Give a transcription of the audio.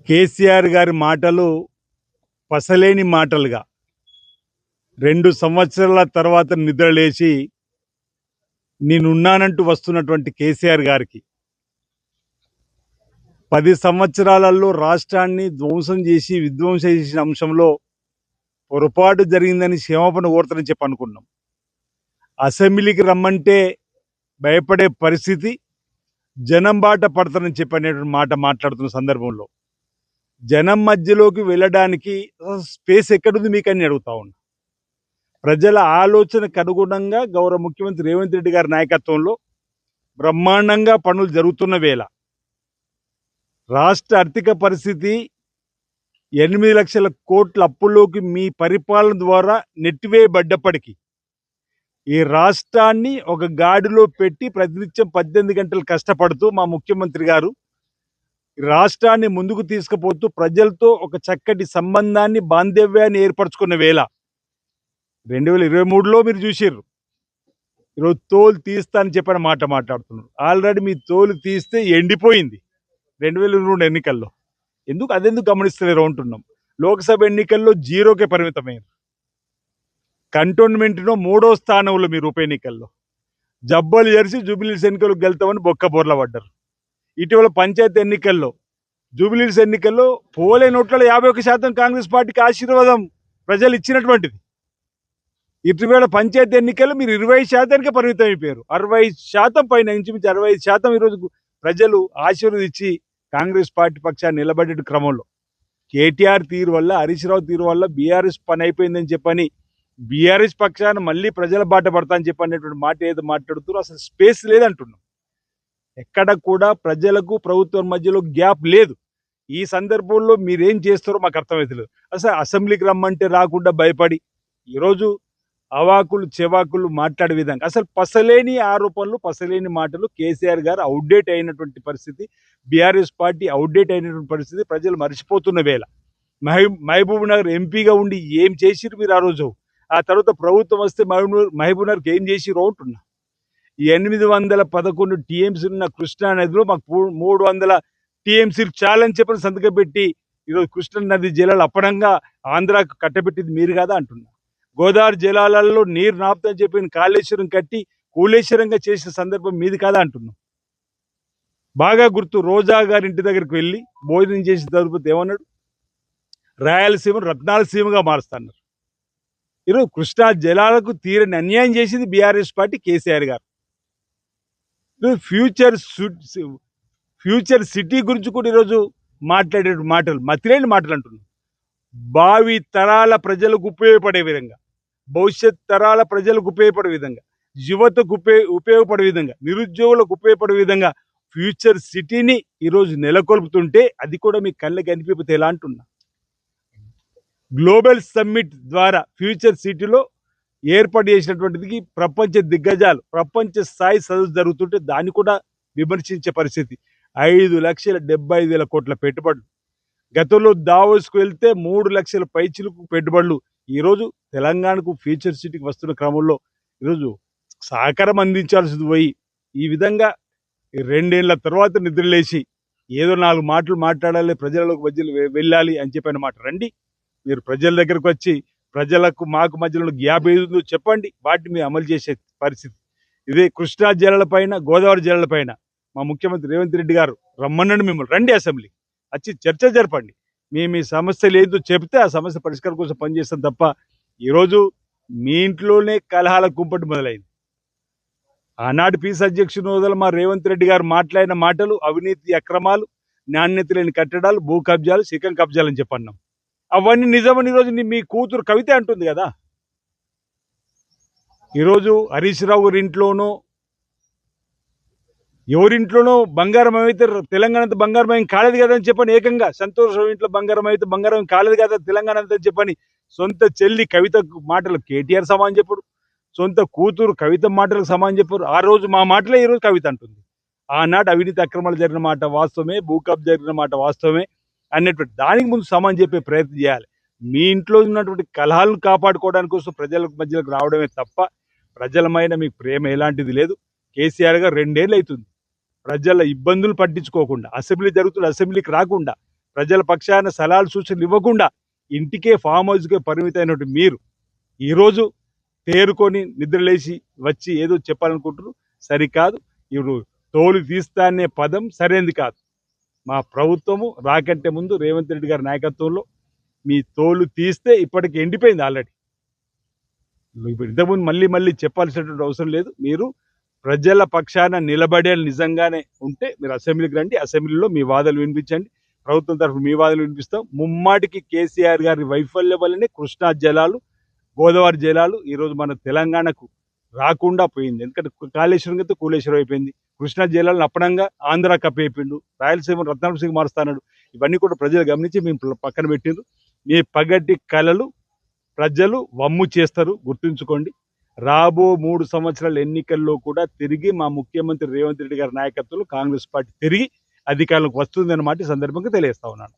కేసీఆర్ గారి మాటలు పసలేని మాటలుగా 2 సంవత్సరాల తర్వాత నిద్రలేచి నేనున్నానంటూ వస్తున్నటువంటి కేసీఆర్ గారికి 10 సంవత్సరాలలో రాష్ట్రాన్ని ధ్వంసం చేసి విధ్వంసం చేసిన అంశంలో పొరపాటు జరిగిందని క్షమాపణ కోరుతానని చెప్పి అనుకున్నాం. అసెంబ్లీకి రమ్మంటే భయపడే పరిస్థితి, జనం బాట పడతానని చెప్పి అనేటువంటి మాట మాట్లాడుతున్న సందర్భంలో జనం మధ్యలోకి వెళ్ళడానికి స్పేస్ ఎక్కడుంది మీకని అడుగుతా ఉన్నా. ప్రజల ఆలోచనకు అనుగుణంగా గౌరవ ముఖ్యమంత్రి రేవంత్ రెడ్డి గారి నాయకత్వంలో బ్రహ్మాండంగా పనులు జరుగుతున్న వేళ రాష్ట్ర ఆర్థిక పరిస్థితి 8 లక్షల కోట్ల అప్పుల్లోకి మీ పరిపాలన ద్వారా నెట్టివేయబడ్డప్పటికీ ఈ రాష్ట్రాన్ని ఒక గాడిలో పెట్టి ప్రతినిత్యం 18 గంటలు కష్టపడుతూ మా ముఖ్యమంత్రి గారు రాష్ట్రాన్ని ముందుకు తీసుకుపోతూ ప్రజలతో ఒక చక్కటి సంబంధాన్ని బాంధవ్యాన్ని ఏర్పరచుకున్న వేళ 2023లో మీరు చూసారు. ఈరోజు తోలు తీస్తా అని చెప్పిన మాట మాట్లాడుతున్నారు. ఆల్రెడీ మీ తోలు తీస్తే ఎండిపోయింది 2022 ఎన్నికల్లో. అదెందుకు గమనిస్తలేరు అంటున్నాం. లోక్సభ ఎన్నికల్లో 0కే పరిమితమైంది. కంటోన్మెంట్ను 3వ స్థానంలో మీరు ఉప ఎన్నికల్లో జబ్బలు చేసి జూబిలీస్ ఎన్నికలకు గెలుతామని బొక్కబోర్ల పడ్డారు. ఇటీవల పంచాయతీ ఎన్నికల్లో జూబిలీస్ ఎన్నికల్లో పోలే నోట్లలో 51% కాంగ్రెస్ పార్టీకి ఆశీర్వాదం ప్రజలు ఇచ్చినటువంటిది. ఇటీవల పంచాయతీ ఎన్నికల్లో మీరు 20%కే పరిమితం అయిపోయారు. 60% పైన ఇంచుమించు 65% ఈరోజు ప్రజలు ఆశీర్వదించి కాంగ్రెస్ పార్టీ పక్షాన్ని నిలబడే క్రమంలో కేటీఆర్ తీరు వల్ల, హరీష్ రావు తీరు వల్ల బీఆర్ఎస్ పని అయిపోయిందని చెప్పని బీఆర్ఎస్ పక్షాన్ని మళ్ళీ ప్రజల బాట పడతా అని చెప్పనేటువంటి మాట ఏదో మాట్లాడుతారో అసలు స్పేస్ లేదంటున్నాం. ఎక్కడ కూడా ప్రజలకు ప్రభుత్వం మధ్యలో గ్యాప్ లేదు. ఈ సందర్భంలో మీరేం చేస్తారో మాకు అర్థమవుతలేదు. అసలు అసెంబ్లీకి రమ్మంటే రాకుండా భయపడి ఈరోజు అవాకులు చెవాకులు మాట్లాడే విధంగా అసలు పసలేని ఆరోపణలు, పసలేని మాటలు. కేసీఆర్ గారు అవుట్డేట్ అయినటువంటి పరిస్థితి, బీఆర్ఎస్ పార్టీ అవుట్డేట్ అయినటువంటి పరిస్థితి ప్రజలు మర్చిపోతున్న వేళ మహబూబ్ నగర్ ఎంపీగా ఉండి ఏం చేసిరు మీరు ఆ రోజు? ఆ తర్వాత ప్రభుత్వం వస్తే మహబూబ్ నగర్కి ఏం చేసిరో అంటున్నా. ఈ 811 టీఎంసీ ఉన్న కృష్ణా నదిలో మాకు 300 టీఎంసీలు చాలని చెప్పని సంతకం పెట్టి ఈరోజు కృష్ణా నది జలాలు అప్పనంగా ఆంధ్రాకు కట్టబెట్టింది మీరు కాదా అంటున్నా. గోదావరి జలాలలో నీరు నాపుతని చెప్పి కాళేశ్వరం కట్టి కూలేశ్వరంగా చేసిన సందర్భం మీది కాదా అంటున్నాం. బాగా గుర్తు, రోజా గారి ఇంటి దగ్గరికి వెళ్ళి భోజనం చేసిన తదుపతి ఏమన్నాడు? రాయలసీమ రత్నాలసీమగా మారుస్తున్నారు. ఈరోజు కృష్ణా జలాలకు తీరని అన్యాయం చేసింది బీఆర్ఎస్ పార్టీ, కేసీఆర్ గారు. ఫ్యూచర్ సిటీ గురించి కూడా ఈరోజు మాట్లాడే మాటలు మతిలేని మాటలు అంటున్నాం. భావి తరాల ప్రజలకు ఉపయోగపడే విధంగా, భవిష్యత్ తరాల ప్రజలకు ఉపయోగపడే విధంగా, యువతకు ఉపయోగపడే విధంగా, నిరుద్యోగులకు ఉపయోగపడే విధంగా ఫ్యూచర్ సిటీని ఈరోజు నెలకొల్పుతుంటే అది కూడా మీ కళ్ళకి కనిపిపోతే ఎలా అంటున్నా. గ్లోబల్ సమ్మిట్ ద్వారా ఫ్యూచర్ సిటీలో ఏర్పాటు చేసినటువంటిది ప్రపంచ దిగ్గజాలు, ప్రపంచ స్థాయి సదస్సు జరుగుతుంటే దాన్ని కూడా విమర్శించే పరిస్థితి. 5,75,000 కోట్ల పెట్టుబడులు. గతంలో దావోస్కు వెళ్తే 3 లక్షల పైచిలకు పెట్టుబడులు. ఈరోజు తెలంగాణకు ఫ్యూచర్ సిటీకి వస్తున్న క్రమంలో ఈరోజు సహకారం అందించాల్సింది పోయి ఈ విధంగా 2 ఏళ్ల తర్వాత నిద్రలేసి ఏదో 4 మాటలు మాట్లాడాలి, ప్రజలకు మధ్యలో వెళ్ళాలి అని చెప్పిన మాట. రండి, మీరు ప్రజల దగ్గరకు వచ్చి ప్రజలకు మాకు మధ్యలో గ్యాప్ ఏదో చెప్పండి, వాటిని మీరు అమలు చేసే పరిస్థితి. ఇదే కృష్ణా జలాలపైన, గోదావరి జలాలపైన మా ముఖ్యమంత్రి రేవంత్ రెడ్డి గారు రమ్మనండి, మిమ్మల్ని రండి అసెంబ్లీ వచ్చి చర్చ జరపండి. మీ సమస్యలు ఏదో చెప్తే ఆ సమస్య పరిష్కారం కోసం పనిచేస్తాం తప్ప ఈరోజు మీ ఇంట్లోనే కలహాల కుంపటి మొదలైంది. ఆనాడు పీస్ అధ్యక్షుని హోదాలో మా రేవంత్ రెడ్డి గారు మాట్లాడిన మాటలు అవినీతి అక్రమాలు, నాణ్యత లేని కట్టడాలు, భూ కబ్జాలు, శిఖం కబ్జాలు అని చెప్పన్నాం. అవన్నీ నిజమని ఈరోజు మీ కూతురు కవిత అంటుంది కదా. ఈరోజు హరీష్ రావు గారి ఇంట్లోనో ఎవరింట్లోనో బంగారం అయితే తెలంగాణ అంతా బంగారమయం కాలేదు కదా అని చెప్పని, ఏకంగా సంతోషం ఇంట్లో బంగారం అయితే బంగారం కాలేదు కదా తెలంగాణ అంతా చెప్పని సొంత చెల్లి కవిత మాటలు కేటీఆర్ సమానం చెప్పడు, సొంత కూతురు కవిత మాటలకు సమానం చెప్పారు. ఆ రోజు మా మాటలే ఈరోజు కవిత అంటుంది. ఆనాడు అవినీతి అక్రమాలు జరిగిన మాట వాస్తవమే, భూకబ్జా జరిగిన మాట వాస్తవమే అన్నటువంటి దానికి ముందు సమానం చెప్పే ప్రయత్నం చేయాలి. మీ ఇంట్లో ఉన్నటువంటి కలహాలను కాపాడుకోవడానికి కోసం ప్రజల మధ్యలోకి రావడమే తప్ప ప్రజలమైన మీకు ప్రేమ ఎలాంటిది లేదు. కేసీఆర్ గారు 2 ఏళ్ళు అవుతుంది ప్రజల ఇబ్బందులు పట్టించుకోకుండా, అసెంబ్లీ జరుగుతున్న అసెంబ్లీకి రాకుండా, ప్రజల పక్షాన సలహాలు సూచనలు ఇవ్వకుండా ఇంటికే ఫామ్ హౌస్కే పరిమితమైనటువంటి మీరు ఈరోజు తేరుకొని నిద్రలేసి వచ్చి ఏదో చెప్పాలనుకుంటున్నారు. సరికాదు. ఇప్పుడు తోలు తీస్తా అనే పదం సరైనది కాదు. మా ప్రభుత్వము రాకంటే ముందు రేవంత్ రెడ్డి గారి నాయకత్వంలో మీ తోలు తీస్తే ఇప్పటికి ఎండిపోయింది ఆల్రెడీ. ఇప్పుడు ఇంతకుముందు మళ్ళీ చెప్పాల్సినటువంటి అవసరం లేదు. మీరు ప్రజల పక్షాన నిలబడే నిజంగానే ఉంటే మీరు అసెంబ్లీకి రండి, అసెంబ్లీలో మీ వాదనలు వినిపించండి, ప్రభుత్వం తరఫున మీ వాదనలు వినిపిస్తాం. ముమ్మాటికి కేసీఆర్ గారి వైఫల్యం వల్లనే కృష్ణా జలాలు, గోదావరి జలాలు ఈరోజు మన తెలంగాణకు రాకుండా పోయింది. ఎందుకంటే కాళేశ్వరం అయితే కూలేశ్వరం అయిపోయింది, కృష్ణా జలాలను అప్పనంగా ఆంధ్ర కప్పైపోయిండు, రాయలసీమ రత్నాలసీమ మారుస్తున్నాడు. ఇవన్నీ కూడా ప్రజలు గమనించి మేము పక్కన పెట్టిండ్రు. మీ పగటి కళలు ప్రజలు వమ్ము చేస్తారు, గుర్తుంచుకోండి. రాబో 3 సంవత్సరాల ఎన్నికల్లో కూడా తిరిగి మా ముఖ్యమంత్రి రేవంత్ రెడ్డి గారి నాయకత్వంలో కాంగ్రెస్ పార్టీ తిరిగి అధికారంలోకి వస్తుందన్నమాట ఈ సందర్భంగా తెలియజేస్తా ఉన్నాను.